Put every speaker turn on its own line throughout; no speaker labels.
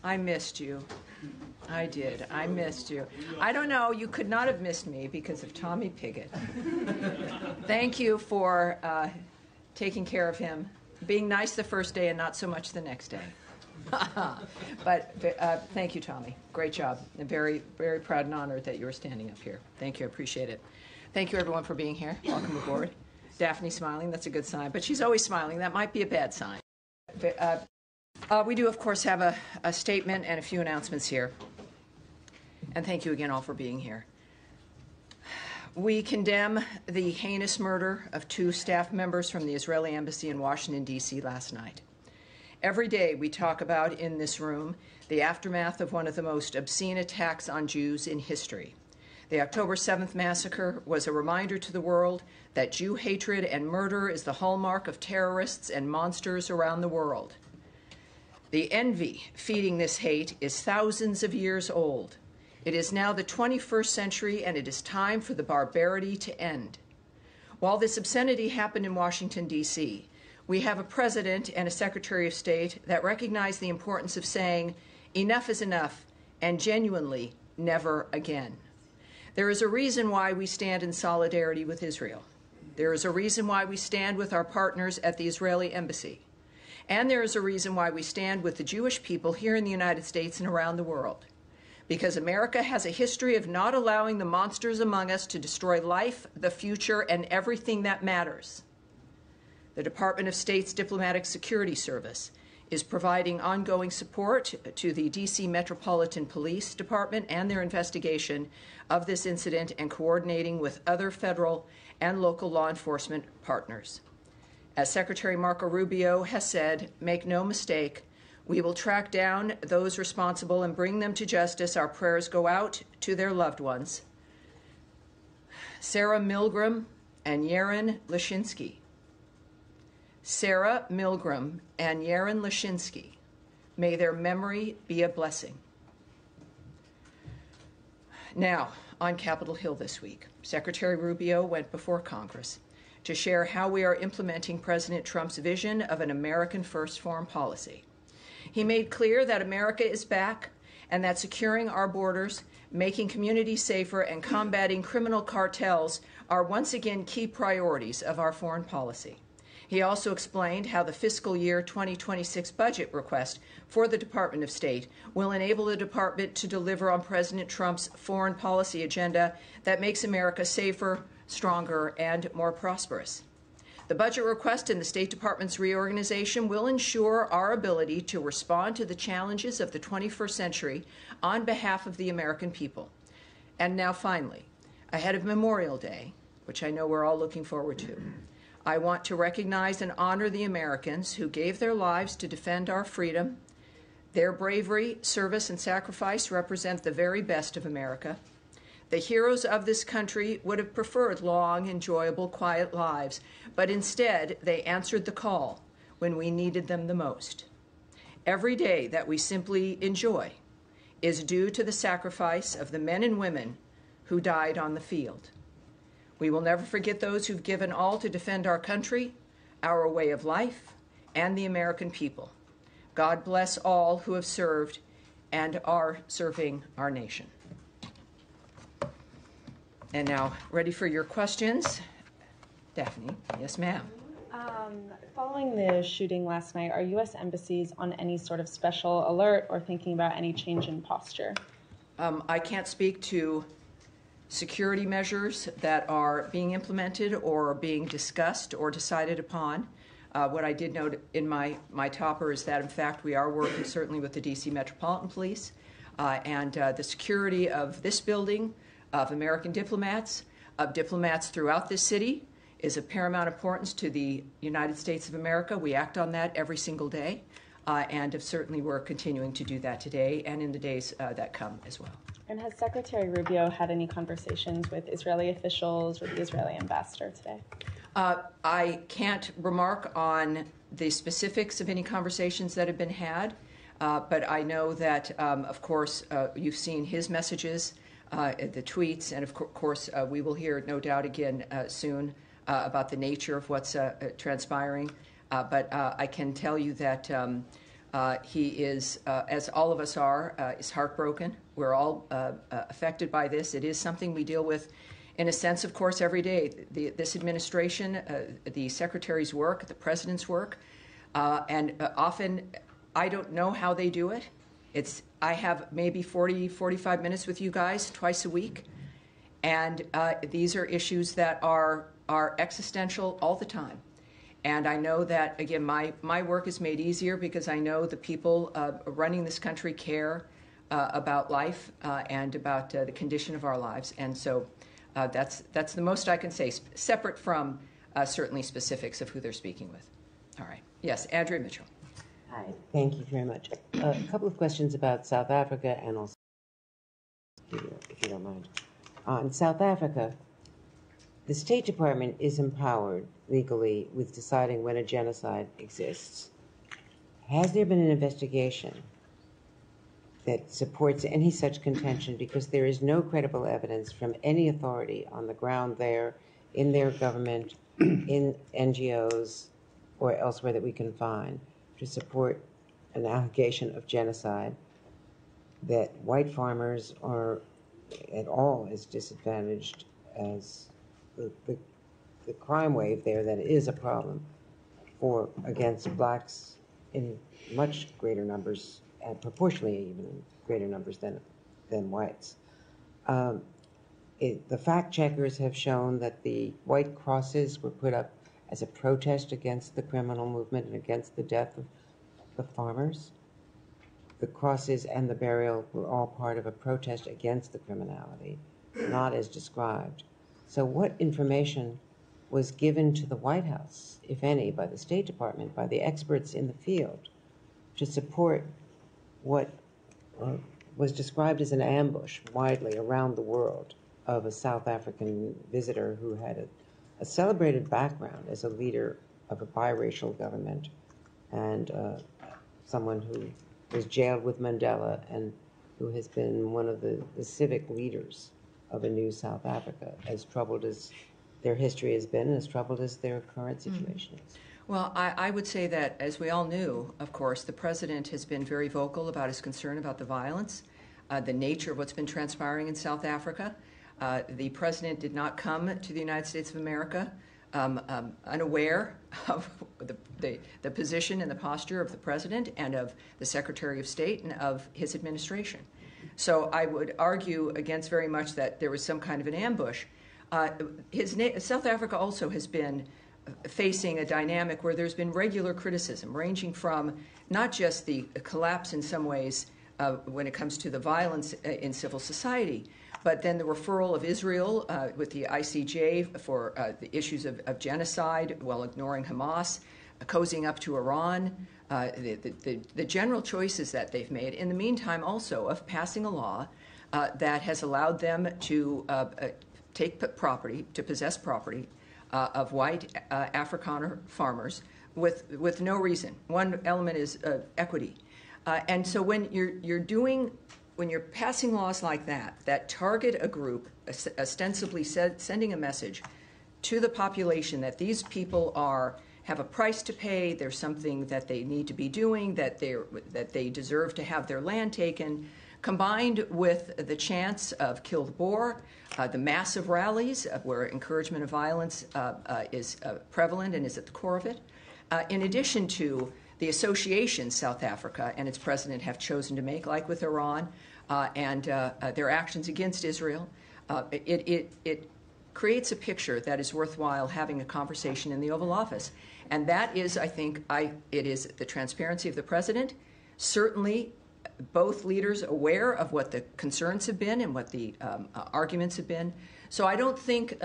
I missed you. I did. I missed you. I don't know. You could not have missed me because of Tommy Pigott. Thank you for taking care of him, being nice the first day and not so much the next day. But thank you, Tommy. Great job. I'm very, very proud and honored that you were standing up here. Thank you. I appreciate it. Thank you, everyone, for being here. Welcome aboard. Daphne smiling. That's a good sign. But she's always smiling. That might be a bad sign. We do, of course, have a statement and a few announcements here. And thank you again all for being here. We condemn the heinous murder of 2 staff members from the Israeli embassy in Washington, D.C. last night. Every day we talk about in this room the aftermath of one of the most obscene attacks on Jews in history. The October 7th massacre was a reminder to the world that Jew hatred and murder is the hallmark of terrorists and monsters around the world. The envy feeding this hate is thousands of years old. It is now the 21st century, and it is time for the barbarity to end. While this obscenity happened in Washington, D.C., we have a president and a secretary of state that recognize the importance of saying, enough is enough, and genuinely, never again. There is a reason why we stand in solidarity with Israel. There is a reason why we stand with our partners at the Israeli embassy. And there is a reason why we stand with the Jewish people here in the United States and around the world. Because America has a history of not allowing the monsters among us to destroy life, the future, and everything that matters. The Department of State's Diplomatic Security Service is providing ongoing support to the D.C. Metropolitan Police Department and their investigation of this incident and coordinating with other federal and local law enforcement partners. As Secretary Marco Rubio has said, make no mistake, we will track down those responsible and bring them to justice. Our prayers go out to their loved ones. Sarah Milgram and Yaron Lashinsky. Sarah Milgram and Yaron Lashinsky. May their memory be a blessing. Now, on Capitol Hill this week, Secretary Rubio went before Congress to share how we are implementing President Trump's vision of an American-first foreign policy. He made clear that America is back and that securing our borders, making communities safer, and combating criminal cartels are once again key priorities of our foreign policy. He also explained how the fiscal year 2026 budget request for the Department of State will enable the department to deliver on President Trump's foreign policy agenda that makes America safer, stronger, and more prosperous. The budget request in the State Department's reorganization will ensure our ability to respond to the challenges of the 21st century on behalf of the American people. And now finally, ahead of Memorial Day, which I know we're all looking forward to, I want to recognize and honor the Americans who gave their lives to defend our freedom. Their bravery, service, and sacrifice represent the very best of America. The heroes of this country would have preferred long, enjoyable, quiet lives, but instead they answered the call when we needed them the most. Every day that we simply enjoy is due to the sacrifice of the men and women who died on the field. We will never forget those who've given all to defend our country, our way of life, and the American people. God bless all who have served and are serving our nation. And now, ready for your questions? Daphne, yes, ma'am.
Following the shooting last night, are U.S. embassies on any sort of special alert or thinking about any change in posture?
I can't speak to security measures that are being implemented or being discussed or decided upon. What I did note in my topper is that, in fact, we are working certainly with the D.C. Metropolitan Police and the security of this building, of American diplomats, of diplomats throughout this city is of paramount importance to the United States of America. We act on that every single day, and certainly we're continuing to do that today and in the days that come as well.
And has Secretary Rubio had any conversations with Israeli officials or the Israeli ambassador today?
I can't remark on the specifics of any conversations that have been had, but I know that, of course, you've seen his messages, the tweets, and of course we will hear, no doubt, again soon about the nature of what's transpiring. But I can tell you that He is, as all of us are, is heartbroken. We're all affected by this. It is something we deal with, in a sense, of course, every day. This administration, the secretary's work, the president's work, and often I don't know how they do it. I have maybe 40, 45 minutes with you guys twice a week, and these are issues that are existential all the time. And I know that, again, my work is made easier because I know the people running this country care about life and about the condition of our lives. And so that's the most I can say, separate from certainly specifics of who they're speaking with. All right. Yes, Andrea Mitchell.
Hi, thank you very much. A couple of questions about South Africa and also, if you don't mind. In South Africa, the State Department is empowered legally with deciding when a genocide exists. Has there been an investigation that supports any such contention? Because there is no credible evidence from any authority on the ground there, in their government, in NGOs, or elsewhere that we can find to support an allegation of genocide, that white farmers are at all as disadvantaged as the crime wave there that is a problem against blacks in much greater numbers, and proportionally even in greater numbers than whites. The fact checkers have shown that the white crosses were put up as a protest against the criminal movement and against the death of the farmers. The crosses and the burial were all part of a protest against the criminality, not as described. So what information was given to the White House, if any, by the State Department, by the experts in the field, to support what was described as an ambush widely around the world of a South African visitor who had a celebrated background as a leader of a biracial government and someone who was jailed with Mandela and who has been one of the civic leaders of a new South Africa, as troubled as their history has been and as troubled as their current situation is?
Well, I would say that, as we all knew, of course, the president has been very vocal about his concern about the violence, the nature of what's been transpiring in South Africa. The president did not come to the United States of America unaware of the position and the posture of the president and of the Secretary of State and of his administration. So I would argue against very much that there was some kind of an ambush. South Africa also has been facing a dynamic where there's been regular criticism, ranging from not just the collapse in some ways when it comes to the violence in civil society, but then the referral of Israel with the ICJ for the issues of genocide while ignoring Hamas, cozying up to Iran, the general choices that they've made. In the meantime, also, of passing a law that has allowed them to take property, to possess property of white Afrikaner farmers with no reason. One element is equity. And so when you're passing laws like that target a group, ostensibly sending a message to the population that these people have a price to pay, there's something that they need to be doing, that they deserve to have their land taken, combined with the chance of kill the Boer, the massive rallies where encouragement of violence is prevalent and is at the core of it, in addition to the associations South Africa and its president have chosen to make, like with Iran, and their actions against Israel, it creates a picture that is worthwhile having a conversation in the Oval Office. And that is, I think, it is the transparency of the president, certainly both leaders aware of what the concerns have been and what the arguments have been. So I don't think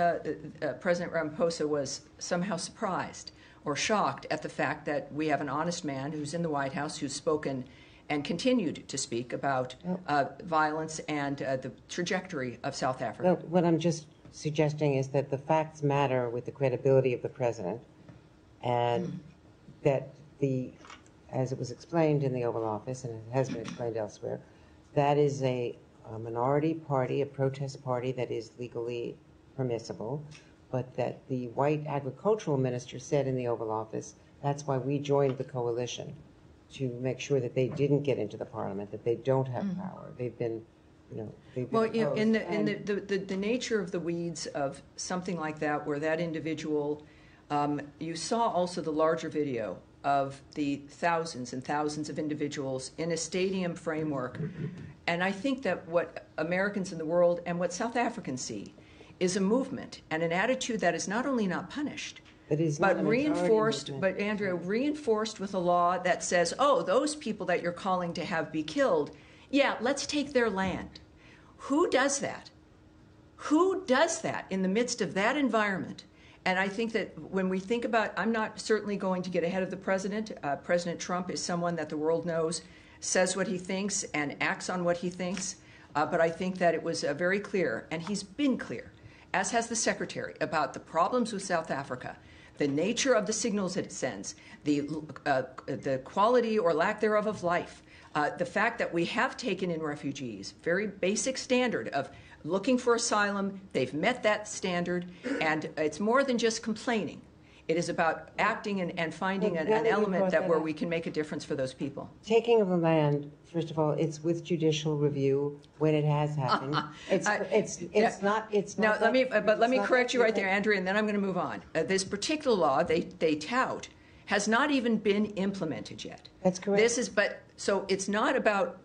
President Ramaphosa was somehow surprised or shocked at the fact that we have an honest man who's in the White House who's spoken and continued to speak about violence and the trajectory of South Africa.
Well, what I'm just suggesting is that the facts matter with the credibility of the president, and that as it was explained in the Oval Office, and it has been explained elsewhere, that is a minority party, a protest party that is legally permissible, but that the white agricultural minister said in the Oval Office, that's why we joined the coalition, to make sure that they didn't get into the parliament, that they don't have power. They've been, they've been
in the nature of the weeds of something like that, where that individual, you saw also the larger video of the thousands and thousands of individuals in a stadium framework. And I think that what Americans in the world and what South Africans see is a movement and an attitude that is not only not punished, but reinforced, but Andrea, reinforced with a law that says, oh, those people that you're calling to have be killed, yeah, let's take their land. Who does that? Who does that in the midst of that environment? And I think that when we think about, I'm not certainly going to get ahead of the president. President Trump is someone that the world knows, says what he thinks and acts on what he thinks. But I think that it was very clear, and he's been clear, as has the secretary, about the problems with South Africa, the nature of the signals that it sends, the quality or lack thereof of life, the fact that we have taken in refugees, very basic standard of looking for asylum. They've met that standard, and it's more than just complaining. It is about acting and finding an element where we can make a difference for those people.
Taking of the land, first of all, it's with judicial review when it has happened. It's not.
Now, let me correct you right there, Andrea, and then I'm going to move on. This particular law they tout has not even been implemented yet.
That's correct.
So it's not about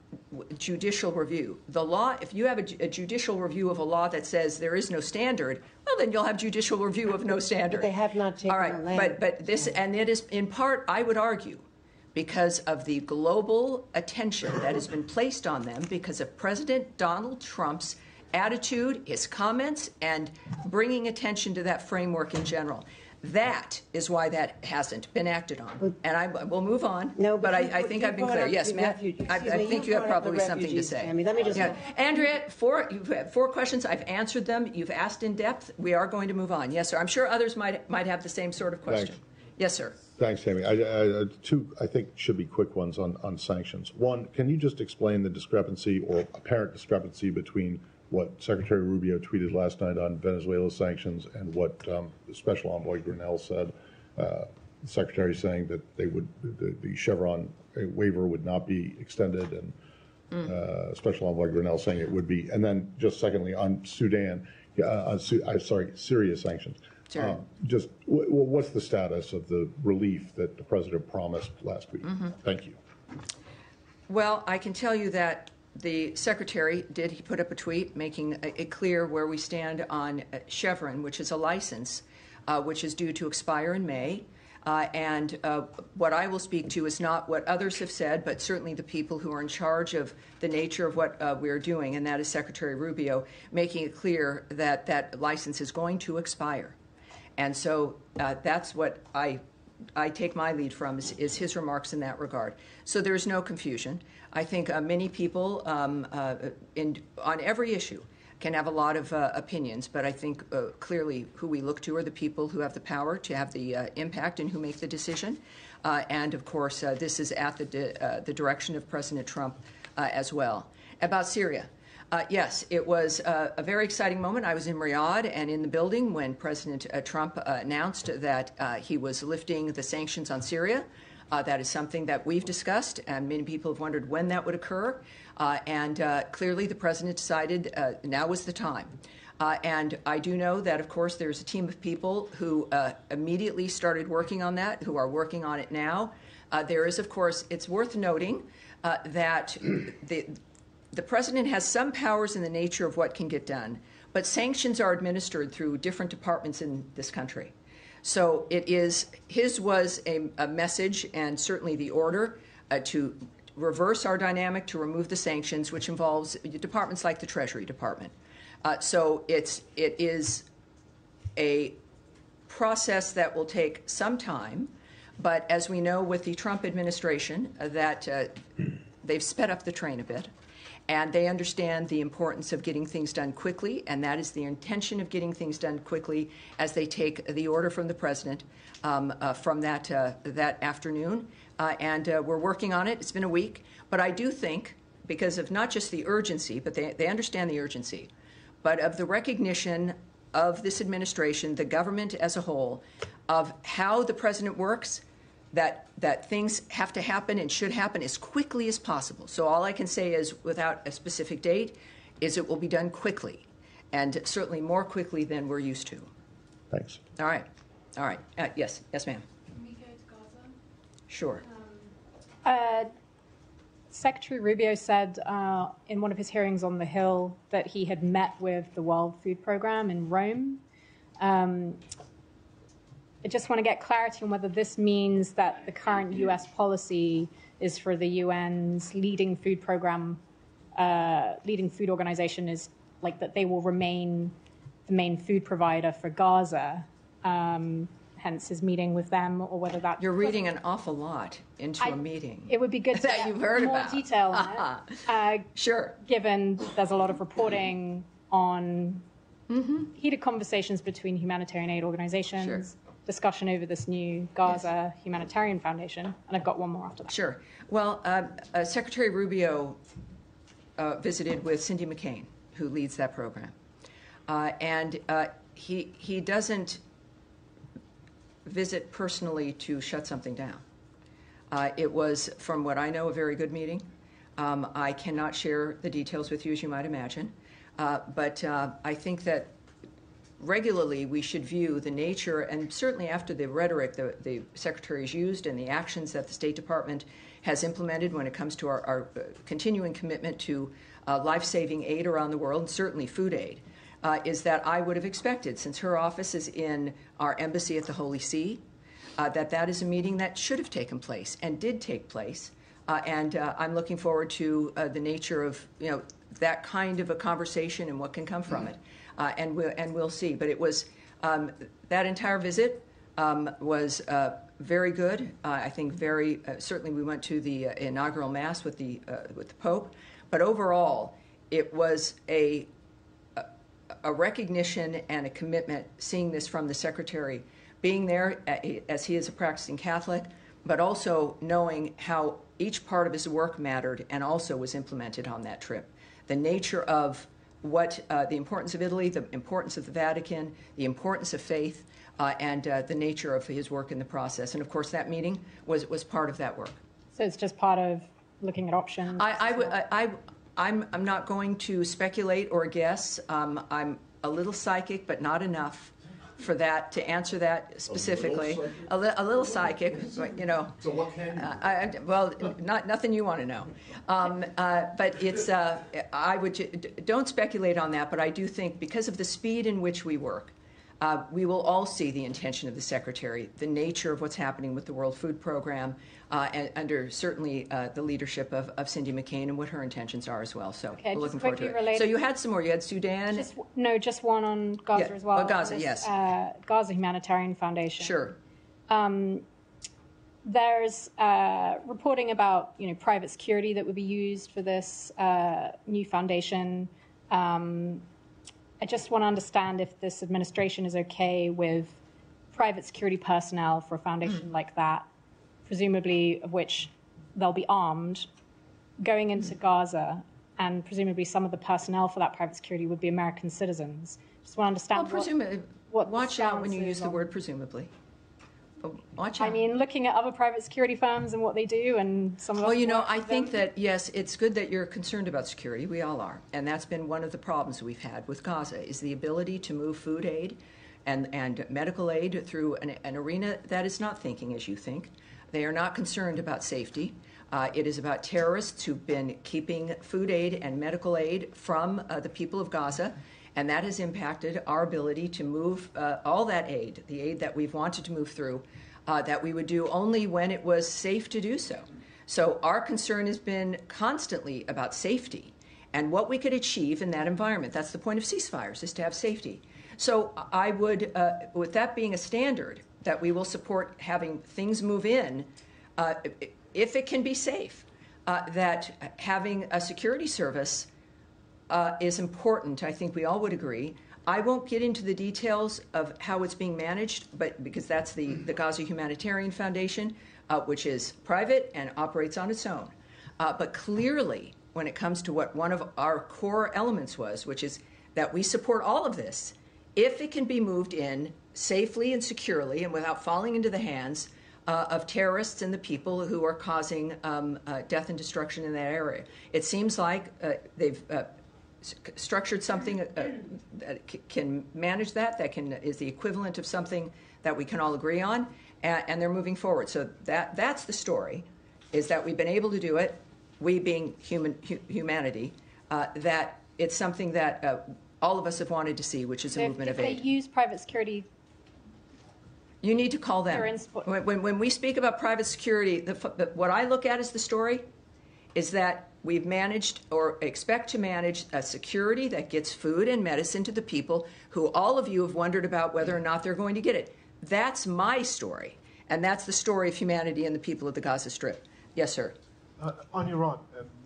judicial review. The law, if you have a judicial review of a law that says there is no standard, well, then you'll have judicial review of no standard.
But they have not taken the land.
All right, but this, and it is in part, I would argue, because of the global attention that has been placed on them because of President Donald Trump's attitude, his comments, and bringing attention to that framework in general. That is why that hasn't been acted on. And we'll move on.
No,
but I think I've been clear. Yes, Matt, I think you have probably something to say.
Tammy, let me just...
Andrea, you've had 4 questions. I've answered them. You've asked in depth. We are going to move on. Yes, sir. I'm sure others might have the same sort of question.
Thanks.
Yes, sir.
Thanks, Tammy. 2, I think, should be quick ones on sanctions. 1, can you just explain the discrepancy or apparent discrepancy between what Secretary Rubio tweeted last night on Venezuela sanctions and what Special Envoy Grinnell said? The Secretary saying that the Chevron waiver would not be extended, and Special Envoy Grinnell saying it would be. And then just secondly, on Syria sanctions.
Sure.
Just what's the status of the relief that the President promised last week? Thank you.
Well, I can tell you that the Secretary he put up a tweet making it clear where we stand on Chevron, which is a license which is due to expire in May. And what I will speak to is not what others have said, but certainly the people who are in charge of the nature of what we're doing, and that is Secretary Rubio, making it clear that that license is going to expire. And so that's what I take my lead from is his remarks in that regard. So there's no confusion. I think many people on every issue can have a lot of opinions, but I think clearly who we look to are the people who have the power to have the impact and who make the decision. And of course, this is at the direction of President Trump as well. About Syria. Yes, it was a very exciting moment. I was in Riyadh and in the building when President Trump announced that he was lifting the sanctions on Syria. That is something that we've discussed, and many people have wondered when that would occur. And clearly the president decided now was the time. And I do know that, of course, there's a team of people who immediately started working on that, who are working on it now. There is, of course, it's worth noting that the president has some powers in the nature of what can get done, but sanctions are administered through different departments in this country. So his was a message, and certainly the order to reverse our dynamic, to remove the sanctions, which involves departments like the Treasury Department. So it is a process that will take some time, but as we know with the Trump administration, that they've sped up the train a bit. And they understand the importance of getting things done quickly, and that is the intention of getting things done quickly as they take the order from the president from that afternoon. And we're working on it. It's been a week. But I do think, because of not just the urgency, but they understand the urgency, but of the recognition of this administration, the government as a whole, of how the president works, that things have to happen and should happen as quickly as possible. So all I can say is, without a specific date, is it will be done quickly, and certainly more quickly than we're used to.
Thanks.
All right. Yes, ma'am.
Can we go to Gaza?
Sure.
Secretary Rubio said in one of his hearings on the Hill that he had met with the World Food Programme in Rome. I just want to get clarity on whether this means that the current U.S. policy is for the UN's leading food program, leading food organization, is like that they will remain the main food provider for Gaza, hence his meeting with them, or whether that...
You're reading an awful lot into a meeting.
It would be good to
that
get
you've heard
more
about.
Detail on it.
Sure.
Given there's a lot of reporting on heated conversations between humanitarian aid organizations, discussion over this new Gaza humanitarian foundation, and I've got one more after that.
Sure. Well, Secretary Rubio visited with Cindy McCain, who leads that program. And he doesn't visit personally to shut something down. It was, from what I know, a very good meeting. I cannot share the details with you, as you might imagine. But I think that regularly we should view the nature, and certainly after the rhetoric the Secretary's used and the actions that the State Department has implemented when it comes to our continuing commitment to life-saving aid around the world, and certainly food aid, is that I would have expected, since her office is in our embassy at the Holy See, that is a meeting that should have taken place and did take place. And I'm looking forward to the nature of that kind of a conversation and what can come from it. And we'll see. But it was that entire visit was very good. I think very certainly we went to the inaugural mass with the Pope. But overall, it was a recognition and a commitment, seeing this from the Secretary, being there as he is a practicing Catholic, but also knowing how each part of his work mattered and also was implemented on that trip. The nature of what the importance of Italy, the importance of the Vatican, the importance of faith, and the nature of his work in the process. And of course, that meeting was part of that work.
So it's just part of looking at options?
I'm not going to speculate or guess. I'm a little psychic, but not enough for that to answer that specifically. A little psychic, but,
So what can you?
nothing you want to know. But it's don't speculate on that. But I do think because of the speed in which we work, we will all see the intention of the Secretary, the nature of what's happening with the World Food Program, and under certainly the leadership of Cindy McCain and what her intentions are as well. So we're looking forward to it. So you had some more. You had Sudan.
Just one on Gaza as well.
Gaza, yes.
Gaza Humanitarian Foundation.
Sure.
There's reporting about private security that would be used for this new foundation. I just want to understand if this administration is okay with private security personnel for a foundation like that, presumably of which they'll be armed, going into Gaza, and presumably some of the personnel for that private security would be American citizens. Just want to understand what
watch out when you use the word presumably. Watch out.
I mean, looking at other private security firms and what they do, and some of us.
Well, I think that, yes, it's good that you're concerned about security. We all are. And that's been one of the problems we've had with Gaza, is the ability to move food aid and medical aid through an arena that is not thinking as you think. They are not concerned about safety. It is about terrorists who've been keeping food aid and medical aid from the people of Gaza. And that has impacted our ability to move all that aid, the aid that we've wanted to move through, that we would do only when it was safe to do so. So our concern has been constantly about safety and what we could achieve in that environment. That's the point of ceasefires, is to have safety. So I would, with that being a standard, that we will support having things move in if it can be safe, that having a security service is important. I think we all would agree. I won't get into the details of how it's being managed, but because that's the Gaza Humanitarian Foundation, which is private and operates on its own. But clearly, when it comes to what one of our core elements was, which is that we support all of this, if it can be moved in safely and securely and without falling into the hands of terrorists and the people who are causing death and destruction in that area. It seems like they've structured something that can manage that is the equivalent of something that we can all agree on, and they're moving forward. So that's the story, is that we've been able to do it, we being humanity, that it's something that all of us have wanted to see, which is a movement of aid.
If they use private security,
you need to call them. When we speak about private security, what I look at as the story is that we've managed or expect to manage a security that gets food and medicine to the people who all of you have wondered about whether or not they're going to get it. That's my story, and that's the story of humanity and the people of the Gaza Strip. Yes, sir.
On Iran,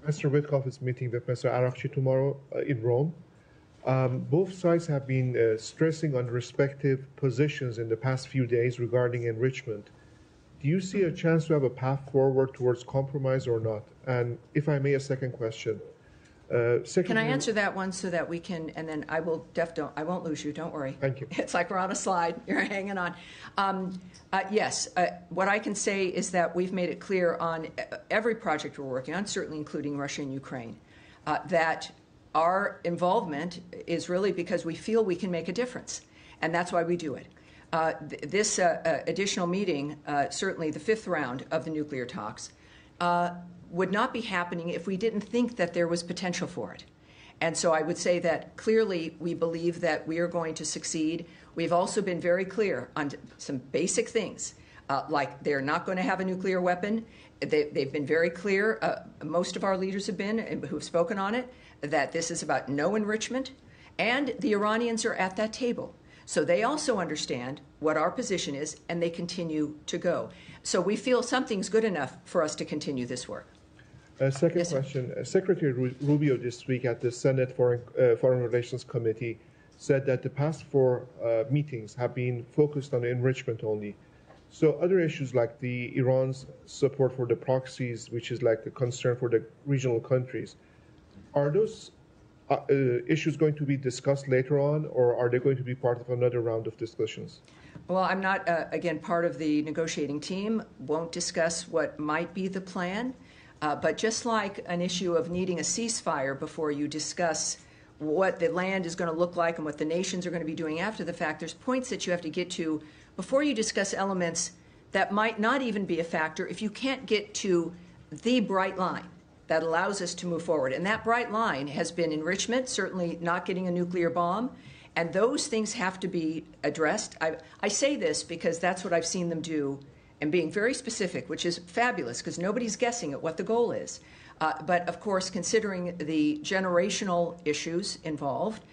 Mr. Witkoff is meeting with Mr. Arakchi tomorrow in Rome. Both sides have been stressing on respective positions in the past few days regarding enrichment. Do you see a chance to have a path forward towards compromise or not? And if I may, a second question.
Can I answer that one so that we can, and then I won't lose you, don't worry.
Thank you.
It's like we're on a slide, you're hanging on. Yes, what I can say is that we've made it clear on every project we're working on, certainly including Russia and Ukraine, that our involvement is really because we feel we can make a difference, and that's why we do it. This additional meeting, certainly the fifth round of the nuclear talks, would not be happening if we didn't think that there was potential for it. And so I would say that clearly we believe that we are going to succeed. We've also been very clear on some basic things, like they're not going to have a nuclear weapon. They've been very clear, most of our leaders have been, who've spoken on it, that this is about no enrichment, and the Iranians are at that table. So they also understand what our position is, and they continue to go. So we feel something's good enough for us to continue this work.
Second question. Secretary Rubio this week at the Senate Foreign Relations Committee said that the past 4 meetings have been focused on enrichment only. So other issues like the Iran's support for the proxies, which is like the concern for the regional countries, are those issues going to be discussed later on, or are they going to be part of another round of discussions?
Well, I'm not, again, part of the negotiating team, won't discuss what might be the plan. But just like an issue of needing a ceasefire before you discuss what the land is going to look like and what the nations are going to be doing after the fact, there's points that you have to get to before you discuss elements that might not even be a factor if you can't get to the bright line that allows us to move forward. And that bright line has been enrichment, certainly not getting a nuclear bomb, and those things have to be addressed. I say this because that's what I've seen them do, and being very specific, which is fabulous because nobody's guessing at what the goal is. But of course, considering the generational issues involved,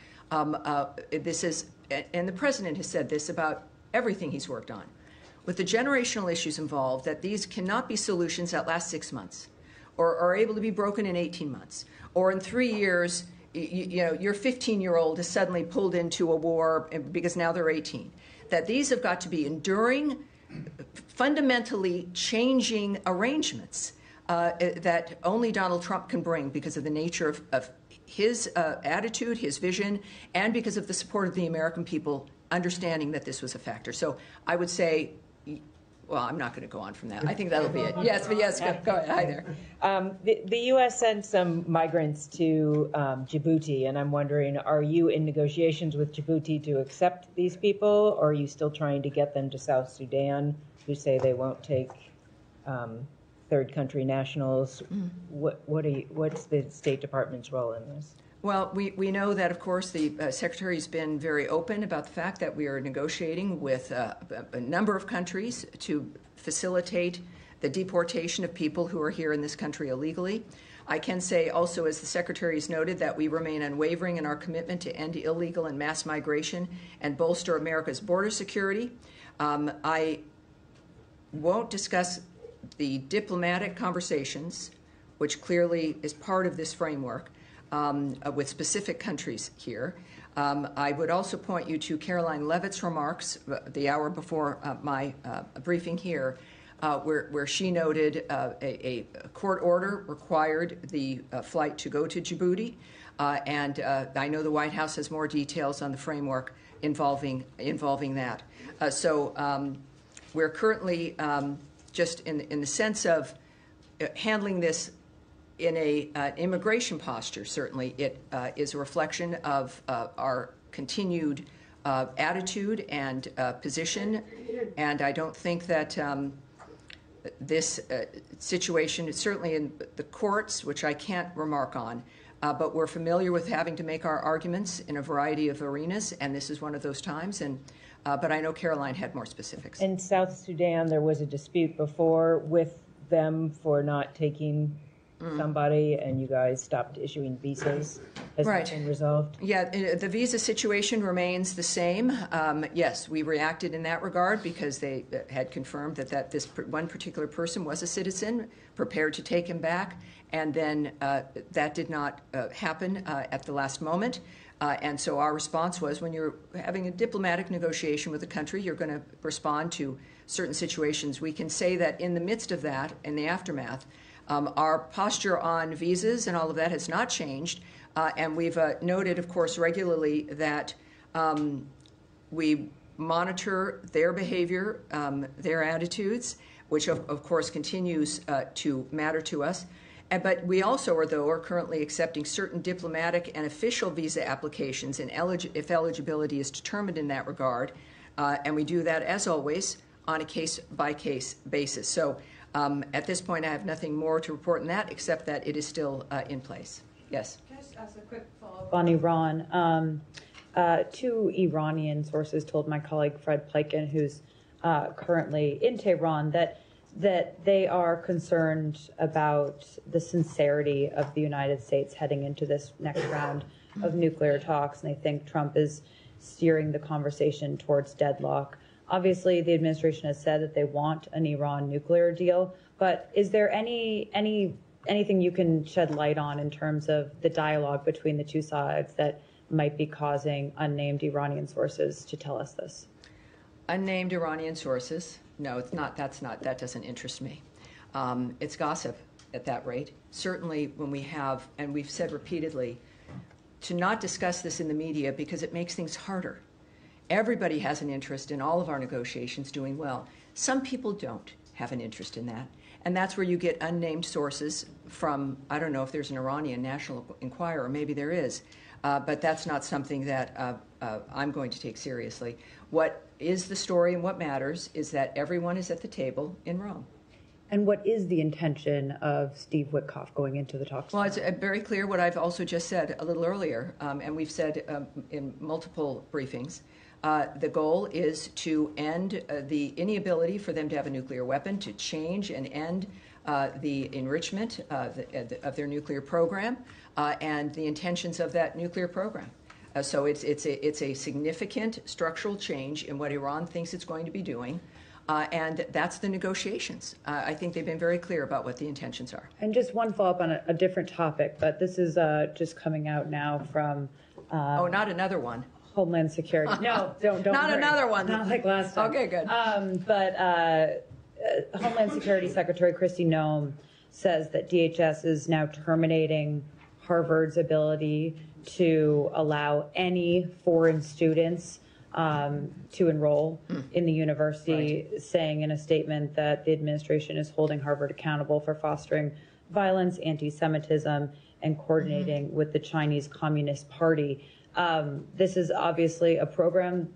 this is, and the president has said this about everything he's worked on, with the generational issues involved, that these cannot be solutions that last 6 months or are able to be broken in 18 months, or in 3 years, your 15-year-old is suddenly pulled into a war because now they're 18. That these have got to be enduring, fundamentally changing arrangements that only Donald Trump can bring because of the nature of his attitude, his vision, and because of the support of the American people understanding that this was a factor. So I would say, well, I'm not going to go on from that. I think that'll be it. Yes, but yes, go ahead. Hi there.
The U.S. sent some migrants to Djibouti, and I'm wondering, are you in negotiations with Djibouti to accept these people, or are you still trying to get them to South Sudan, who say they won't take third country nationals? What's the State Department's role in this?
Well, we know that, of course, the Secretary's been very open about the fact that we are negotiating with a number of countries to facilitate the deportation of people who are here in this country illegally. I can say also, as the Secretary has noted, that we remain unwavering in our commitment to end illegal and mass migration and bolster America's border security. I won't discuss the diplomatic conversations, which clearly is part of this framework, with specific countries here. I would also point you to Caroline Leavitt's remarks the hour before my briefing here, where she noted a court order required the flight to go to Djibouti, and I know the White House has more details on the framework involving that. So we're currently just in the sense of handling this in an immigration posture. Certainly, it is a reflection of our continued attitude and position, and I don't think that this situation is certainly in the courts, which I can't remark on, but we're familiar with having to make our arguments in a variety of arenas, and this is one of those times. And but I know Caroline had more specifics.
In South Sudan, there was a dispute before with them for not taking somebody, and you guys stopped issuing visas. Has that been resolved?
Yeah, the visa situation remains the same. Yes, we reacted in that regard because they had confirmed that this one particular person was a citizen, prepared to take him back, and then that did not happen at the last moment. And so our response was, when you're having a diplomatic negotiation with a country, you're going to respond to certain situations. We can say that in the midst of that, in the aftermath, our posture on visas and all of that has not changed. And we've noted, of course, regularly that we monitor their behavior, their attitudes, which, of course, continues to matter to us. But we also are currently accepting certain diplomatic and official visa applications and if eligibility is determined in that regard. And we do that, as always, on a case-by-case basis. So at this point, I have nothing more to report on that, except that it is still in place. Yes?
Can I just ask a quick follow-up on Iran? Two Iranian sources told my colleague Fred Pleiken, who's currently in Tehran, that they are concerned about the sincerity of the United States heading into this next round of nuclear talks, and they think Trump is steering the conversation towards deadlock. Obviously, the administration has said that they want an Iran nuclear deal, but is there anything you can shed light on in terms of the dialogue between the two sides that might be causing unnamed Iranian sources to tell us this?
Unnamed Iranian sources? No, it's not. That doesn't interest me. It's gossip at that rate. Certainly when we have, and we've said repeatedly, to not discuss this in the media because it makes things harder. Everybody has an interest in all of our negotiations doing well. Some people don't have an interest in that. And that's where you get unnamed sources from, I don't know if there's an Iranian National Enquirer, maybe there is, but that's not something that I'm going to take seriously. What is the story and what matters is that everyone is at the table in Rome.
And what is the intention of Steve Witkoff going into the talks?
Well, it's very clear what I've also just said a little earlier, and we've said in multiple briefings. The goal is to end the inability for them to have a nuclear weapon, to change and end the enrichment of their nuclear program and the intentions of that nuclear program. So it's a significant structural change in what Iran thinks it's going to be doing, and that's the negotiations. I think they've been very clear about what the intentions are.
And just one follow-up on a different topic, but this is just coming out now from...
oh, not another one.
Homeland Security. No, don't
Not
worry.
another one.
Not like last time.
Okay, good.
But Homeland Security Secretary Kristi Noem says that DHS is now terminating Harvard's ability to allow any foreign students to enroll in the university, saying in a statement that the administration is holding Harvard accountable for fostering violence, anti-Semitism, and coordinating with the Chinese Communist Party. This is obviously a program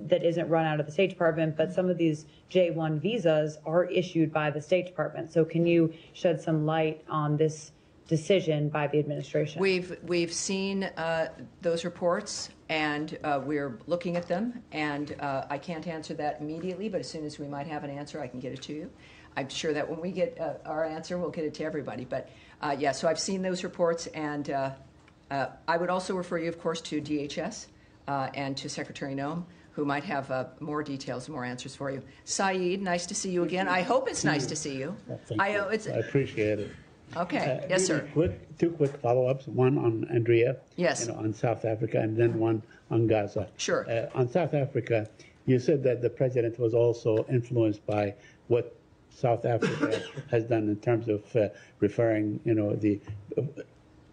that isn't run out of the State Department, but some of these J-1 visas are issued by the State Department. So can you shed some light on this decision by the administration?
We've seen those reports, and we're looking at them, and I can't answer that immediately, but as soon as we might have an answer, I can get it to you. I'm sure that when we get our answer, we'll get it to everybody. But yeah, so I've seen those reports, and I would also refer you, of course, to DHS and to Secretary Noem, who might have more details, more answers for you. Saeed, nice to see you again. I hope it's nice to see you.
Well, thank you. I appreciate it.
Okay. Yes, sir.
Two quick follow-ups. One on Andrea.
Yes.
On South Africa, and then one on Gaza.
Sure.
On South Africa, you said that the president was also influenced by what South Africa has done in terms of referring,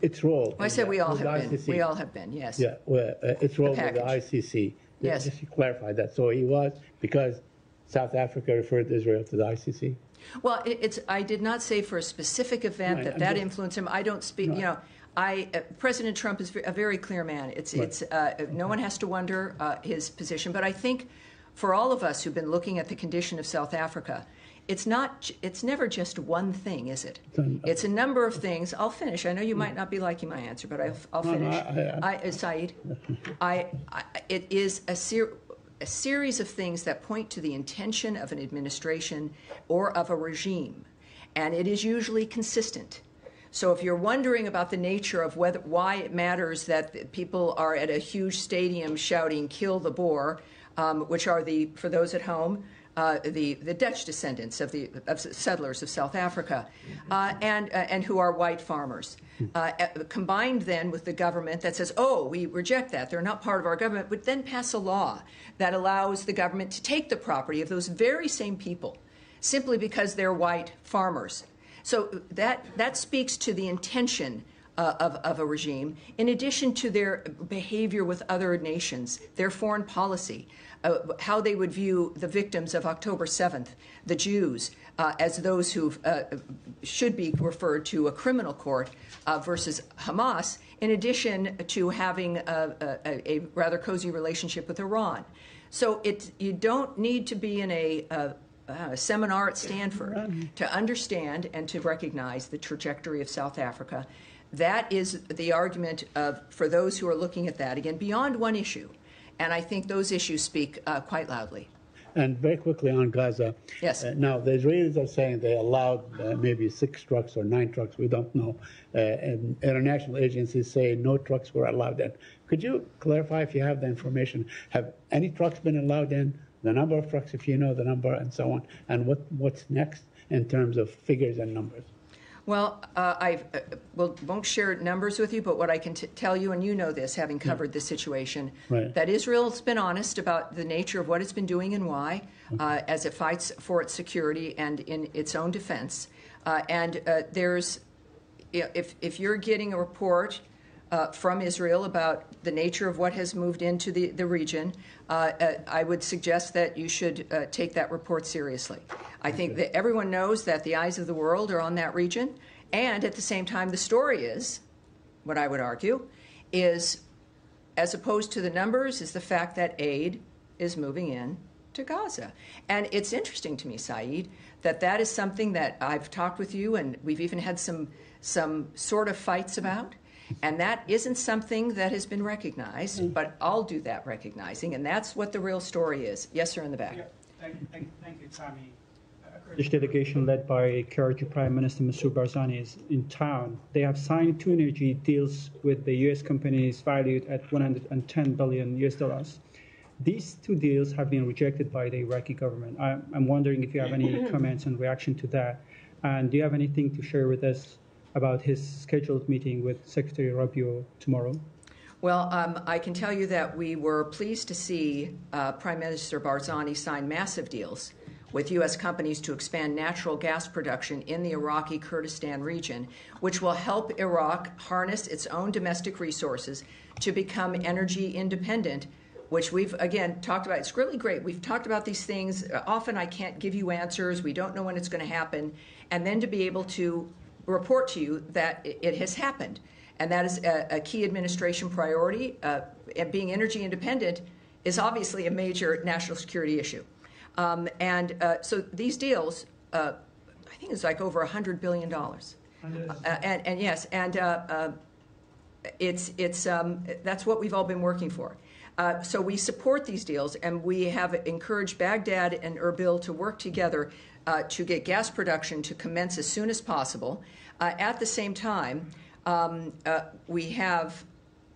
its role.
Well, I said we all have been. We all have been. Yes.
Yeah. Well, its role with the ICC.
Yes.
Just to clarify that. So he was, because South Africa referred Israel to the ICC?
Well, I did not say for a specific event that influenced him. I don't speak, President Trump is a very clear man. No one has to wonder his position. But I think for all of us who've been looking at the condition of South Africa, it's never just one thing, is it? It's a number of things. I'll finish. I know you might not be liking my answer, but I'll finish. Saeed, it is a series of things that point to the intention of an administration or of a regime, and it is usually consistent. So if you're wondering about the nature of why it matters that people are at a huge stadium shouting "Kill the Boer," which are for those at home, the Dutch descendants of settlers of South Africa, and who are white farmers, combined then with the government that says, oh, we reject that, they're not part of our government, but then pass a law that allows the government to take the property of those very same people simply because they're white farmers. So that speaks to the intention of a regime, in addition to their behavior with other nations, their foreign policy, how they would view the victims of October 7th, the Jews, as those who should be referred to a criminal court versus Hamas, in addition to having a rather cozy relationship with Iran. So you don't need to be in a seminar at Stanford to understand and to recognize the trajectory of South Africa. That is the argument for those who are looking at that, again, beyond one issue. And I think those issues speak quite loudly.
And very quickly on Gaza.
Yes.
Now, the Israelis are saying they allowed maybe 6 trucks or 9 trucks, we don't know. And international agencies say no trucks were allowed in. Could you clarify if you have the information? Have any trucks been allowed in? The number of trucks, if you know the number, and so on. And what's next in terms of figures and numbers?
Well, I won't share numbers with you, but what I can tell you, and you know this, having covered this situation, that Israel's been honest about the nature of what it's been doing and why, as it fights for its security and in its own defense. There's, if you're getting a report from Israel about the nature of what has moved into the region, I would suggest that you should take that report seriously. I think that everyone knows that the eyes of the world are on that region, and at the same time, the story is, what I would argue, is, as opposed to the numbers, is the fact that aid is moving in to Gaza. And it's interesting to me, Saeed, that is something that I've talked with you, and we've even had some sort of fights about. And that isn't something that has been recognized, but I'll do that recognizing, and that's what the real story is. Yes, sir, in the back.
Yeah, thank you, Tammy. Kurdish delegation led by KRG Prime Minister Masoud Barzani is in town. They have signed 2 energy deals with the U.S. companies valued at $110 billion US. These 2 deals have been rejected by the Iraqi government. I'm wondering if you have any comments and reaction to that, and do you have anything to share with us about his scheduled meeting with Secretary Rubio tomorrow?
Well, I can tell you that we were pleased to see Prime Minister Barzani sign massive deals with U.S. companies to expand natural gas production in the Iraqi Kurdistan region, which will help Iraq harness its own domestic resources to become energy independent, which we've, again, talked about. It's really great. We've talked about these things. Often I can't give you answers. We don't know when it's going to happen. And then to be able to report to you that it has happened. And that is a key administration priority. And being energy independent is obviously a major national security issue. So these deals, I think it's like over $100 billion. And yes, that's what we've all been working for. So we support these deals, and we have encouraged Baghdad and Erbil to work together to get gas production to commence as soon as possible. At the same time, we have,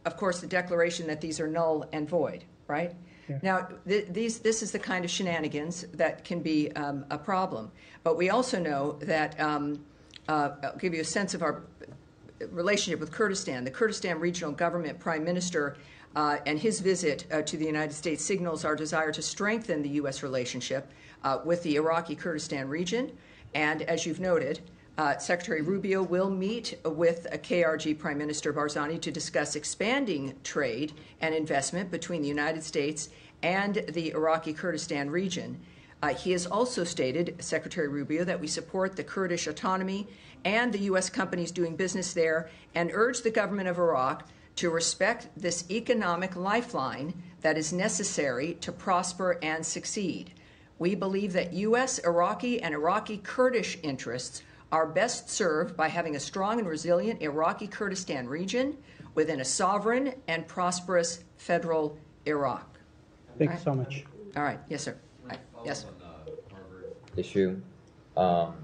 of course, the declaration that these are null and void, right? Yeah. Now, this is the kind of shenanigans that can be a problem. But we also know that, I'll give you a sense of our relationship with Kurdistan. The Kurdistan Regional Government Prime Minister and his visit to the United States signals our desire to strengthen the U.S. relationship with the Iraqi Kurdistan region. And as you've noted, Secretary Rubio will meet with KRG Prime Minister Barzani to discuss expanding trade and investment between the United States and the Iraqi Kurdistan region. He has also stated, Secretary Rubio, that we support the Kurdish autonomy and the U.S. companies doing business there, and urged the government of Iraq to respect this economic lifeline that is necessary to prosper and succeed. We believe that U.S., Iraqi, and Iraqi Kurdish interests are best served by having a strong and resilient Iraqi Kurdistan region within a sovereign and prosperous federal Iraq.
Thank you so much.
All right. Yes, sir. Yes.
Issue.
Well,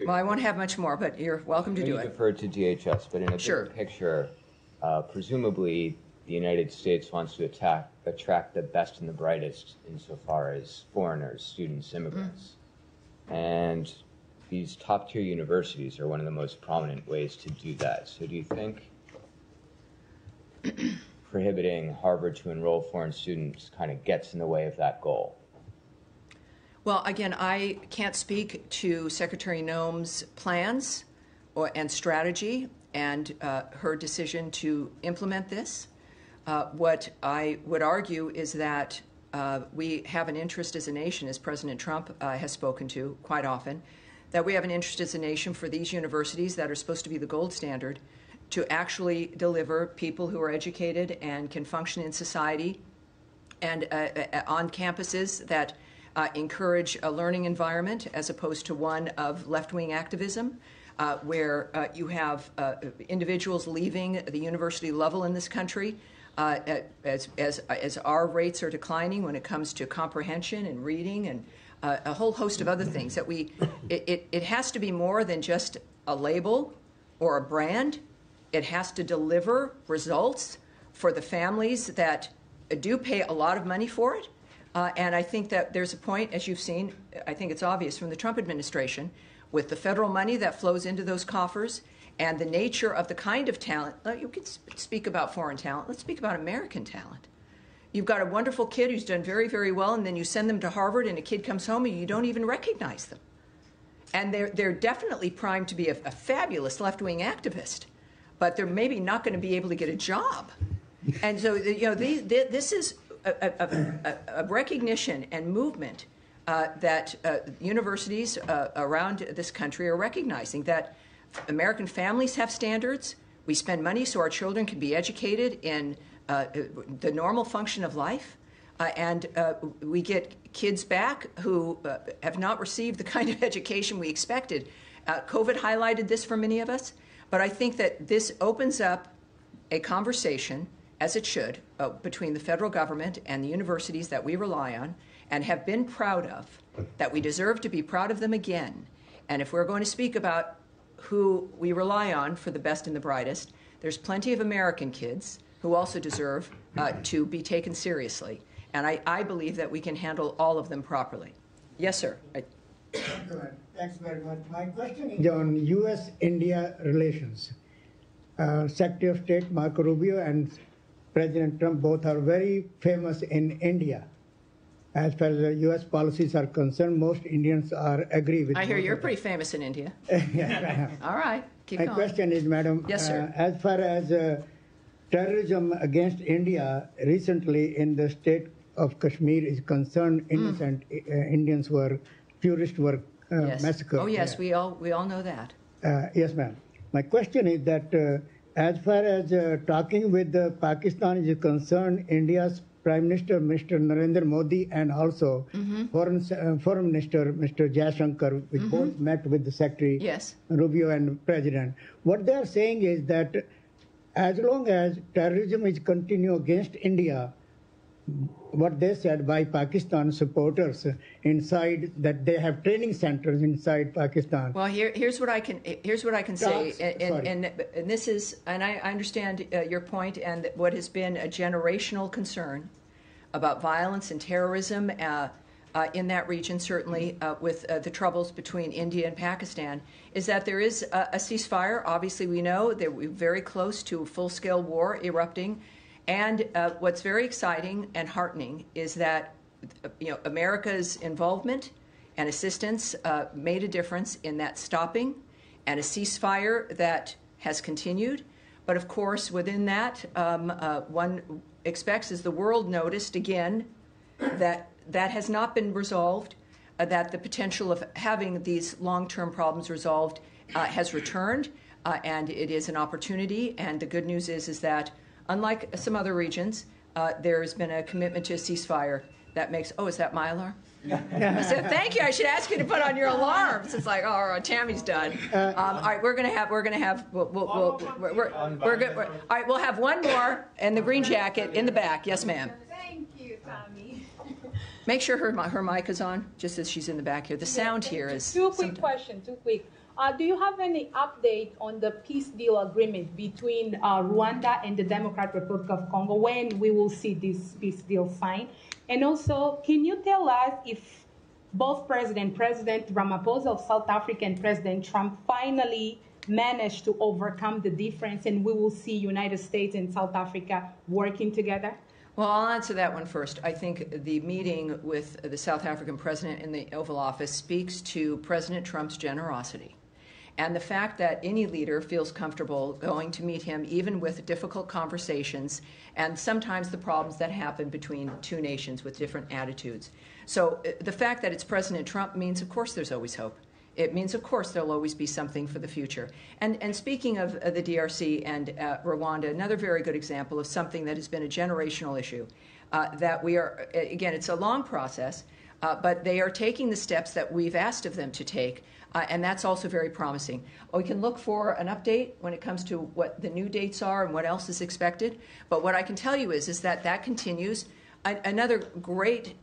I won't have much more, but you're welcome to do it.
You referred to DHS, but in a big picture, presumably the United States wants to attract the best and the brightest insofar as foreigners, students, immigrants. And these top-tier universities are one of the most prominent ways to do that. So do you think prohibiting Harvard to enroll foreign students kind of gets in the way of that goal?
Well, again, I can't speak to Secretary Noem's plans and strategy and her decision to implement this. What I would argue is that we have an interest as a nation, as President Trump has spoken to quite often, that we have an interest as a nation for these universities that are supposed to be the gold standard to actually deliver people who are educated and can function in society and on campuses that encourage a learning environment as opposed to one of left-wing activism, where you have individuals leaving the university level in this country as our rates are declining when it comes to comprehension and reading and a whole host of other things. That it has to be more than just a label or a brand. It has to deliver results for the families that do pay a lot of money for it. And I think that there's a point, as you've seen, I think it's obvious from the Trump administration, with the federal money that flows into those coffers and the nature of the kind of talent. You can speak about foreign talent. Let's speak about American talent. You've got a wonderful kid who's done very, very well, and then you send them to Harvard, and a kid comes home, and you don't even recognize them. And they're definitely primed to be a fabulous left-wing activist, but they're maybe not going to be able to get a job. And so, this is a recognition and movement that universities around this country are recognizing that American families have standards. We spend money so our children can be educated in the normal function of life. And we get kids back who have not received the kind of education we expected. COVID highlighted this for many of us. But I think that this opens up a conversation, as it should, between the federal government and the universities that we rely on and have been proud of, that we deserve to be proud of them again. And if we're going to speak about who we rely on for the best and the brightest, there's plenty of American kids who also deserve to be taken seriously. And I believe that we can handle all of them properly. Yes, sir.
Thanks very much. My question is on U.S.-India relations. Secretary of State Marco Rubio and President Trump both are very famous in India. As far as the U.S. policies are concerned, most Indians agree with.
I hear you're pretty famous in India.
Yes,
all right, keep going.
My question is, Madam.
Yes, sir.
As far as terrorism against India, recently in the state of Kashmir is concerned, innocent Indians tourists were massacred.
Oh yes, we all know that.
Yes, ma'am. My question is that as far as talking with Pakistan is concerned, India's Prime Minister, Mr. Narendra Modi, and also Foreign Minister, Mr. Jaishankar, we both met with the Secretary Rubio and President. What they are saying is that as long as terrorism is continue against India, what they said by Pakistan supporters inside, that they have training centers inside Pakistan.
Well, here's what I can say, and this is, and I understand your point, and what has been a generational concern about violence and terrorism in that region, certainly with the troubles between India and Pakistan, is that there is a ceasefire. Obviously, we know that we're very close to a full-scale war erupting. And what's very exciting and heartening is that America's involvement and assistance made a difference in that stopping, and a ceasefire that has continued. But of course, within that, one expects, as the world noticed again, that has not been resolved. that the potential of having these long-term problems resolved has returned, and it is an opportunity. And the good news is that, unlike some other regions, there's been a commitment to a ceasefire that makes. Oh, is that my alarm? I said, thank you. I should ask you to put on your alarms. It's like, oh, Tammy's done. All right, we're gonna have. All right, we'll have one more in the green jacket in the back. Yes, ma'am.
Thank you, Tammy.
Make sure her mic is on, just as she's in the back here. The sound here is.
Two quick questions. Do you have any update on the peace deal agreement between Rwanda and the Democratic Republic of Congo? When we will see this peace deal signed? And also, can you tell us if both President Ramaphosa of South Africa and President Trump finally managed to overcome the difference, and we will see United States and South Africa working together?
Well, I'll answer that one first. I think the meeting with the South African president in the Oval Office speaks to President Trump's generosity. And the fact that any leader feels comfortable going to meet him, even with difficult conversations, and sometimes the problems that happen between two nations with different attitudes. So the fact that it's President Trump means, of course, there's always hope. It means, of course, there'll always be something for the future. And speaking of the DRC and Rwanda, another very good example of something that has been a generational issue, that we are, again, it's a long process, but they are taking the steps that we've asked of them to take, and that's also very promising. We can look for an update when it comes to what the new dates are and what else is expected, but what I can tell you is that continues. Another great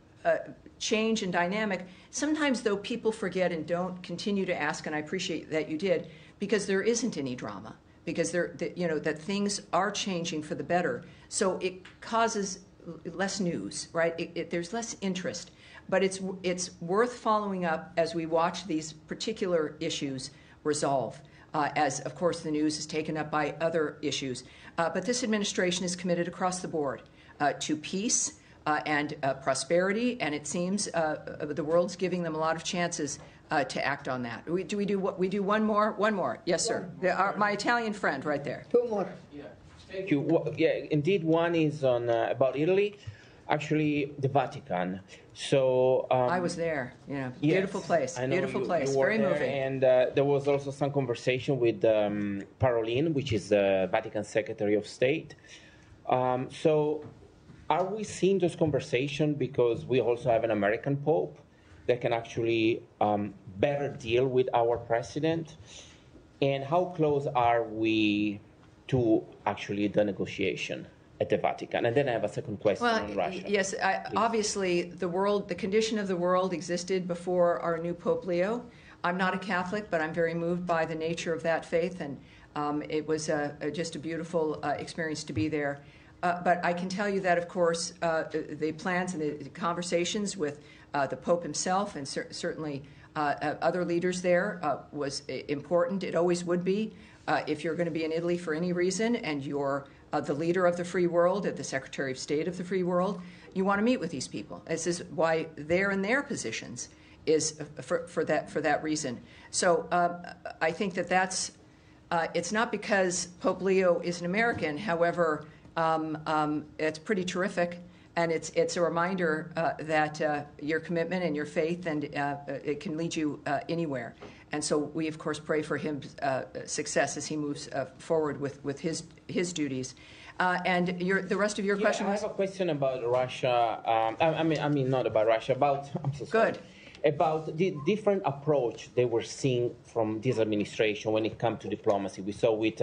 change and dynamic. Sometimes, though, people forget and don't continue to ask, and I appreciate that you did, because there isn't any drama, because that things are changing for the better. So it causes less news, right? There's less interest, but it's worth following up as we watch these particular issues resolve. As, of course, the news is taken up by other issues. But this administration is committed across the board to peace and prosperity, and it seems the world's giving them a lot of chances to act on that. We do one more? One more. Yes, sir. My Italian friend right there.
Two more.
Yeah. Thank you. Well, yeah, indeed, one is on about Italy. Actually, the Vatican. So
I was there. Beautiful place. Beautiful place. Very moving.
And there was also some conversation with Parolin, which is the Vatican Secretary of State. So are we seeing those conversations because we also have an American Pope that can actually better deal with our president? And how close are we to actually the negotiation at the Vatican? And then I have a second question on Russia.
Yes, obviously the condition of the world existed before our new Pope Leo. I'm not a Catholic, but I'm very moved by the nature of that faith, and it was just a beautiful experience to be there. But I can tell you that, of course, the plans and the conversations with the Pope himself and certainly other leaders there was important. It always would be. If you're going to be in Italy for any reason and you're the leader of the free world, the Secretary of State of the free world, you want to meet with these people. This is why they're in their positions is for that reason. So I think that's it's not because Pope Leo is an American. However, it's pretty terrific, and it's a reminder that your commitment and your faith and it can lead you anywhere. And so we, of course, pray for his success as he moves forward with his duties. And the rest of your question was?
I have a question about Russia. I mean, not about Russia. I'm so sorry.
Good.
About the different approach they were seeing from this administration when it comes to diplomacy. We saw with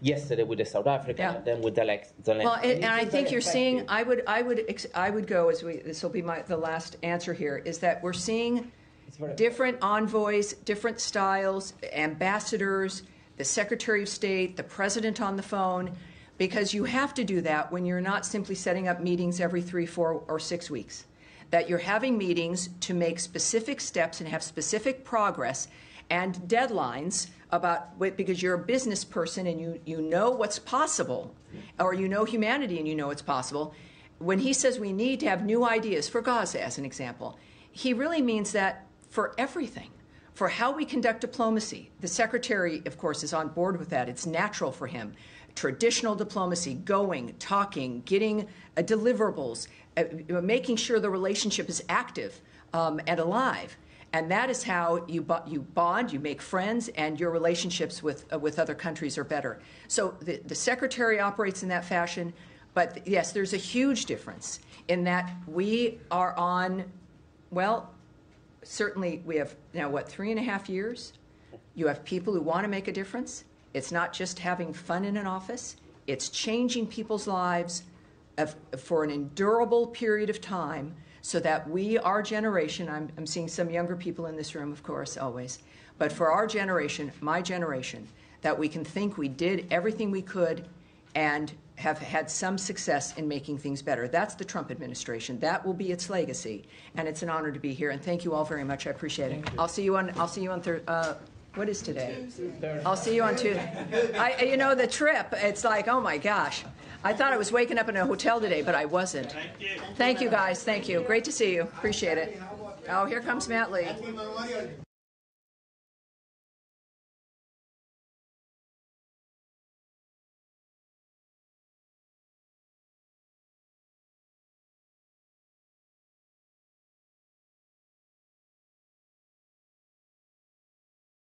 yesterday with the South African, and then with Zelensky.
Well, and I think you're seeing. I would go as this will be the last answer here. Is that we're seeing different envoys, different styles, ambassadors, the Secretary of State, the President on the phone, because you have to do that when you're not simply setting up meetings every 3, 4, or 6 weeks. That you're having meetings to make specific steps and have specific progress and deadlines because you're a business person and you know what's possible, or you know humanity and you know it's possible. When he says we need to have new ideas for Gaza, as an example, he really means that for everything, for how we conduct diplomacy. The Secretary, of course, is on board with that. It's natural for him. traditional diplomacy, going, talking, getting deliverables, making sure the relationship is active and alive. And that is how you bond, you make friends, and your relationships with other countries are better. So the Secretary operates in that fashion. But yes, there's a huge difference in that we are on, well, certainly we have now, 3.5 years? You have people who want to make a difference. It's not just having fun in an office. It's changing people's lives for an endurable period of time so that we, our generation, I'm seeing some younger people in this room, of course, always, but for our generation, my generation, that we can think we did everything we could and have had some success in making things better. That's the Trump administration. That will be its legacy, and it's an honor to be here. And thank you all very much. I appreciate it. I'll see you on Thursday. What is today? I'll see you on Tuesday. You know, the trip. It's like, oh my gosh. I thought I was waking up in a hotel today, but I wasn't. Thank you, guys. Thank you. Great to see you. Appreciate it. Oh, here comes Matt Lee.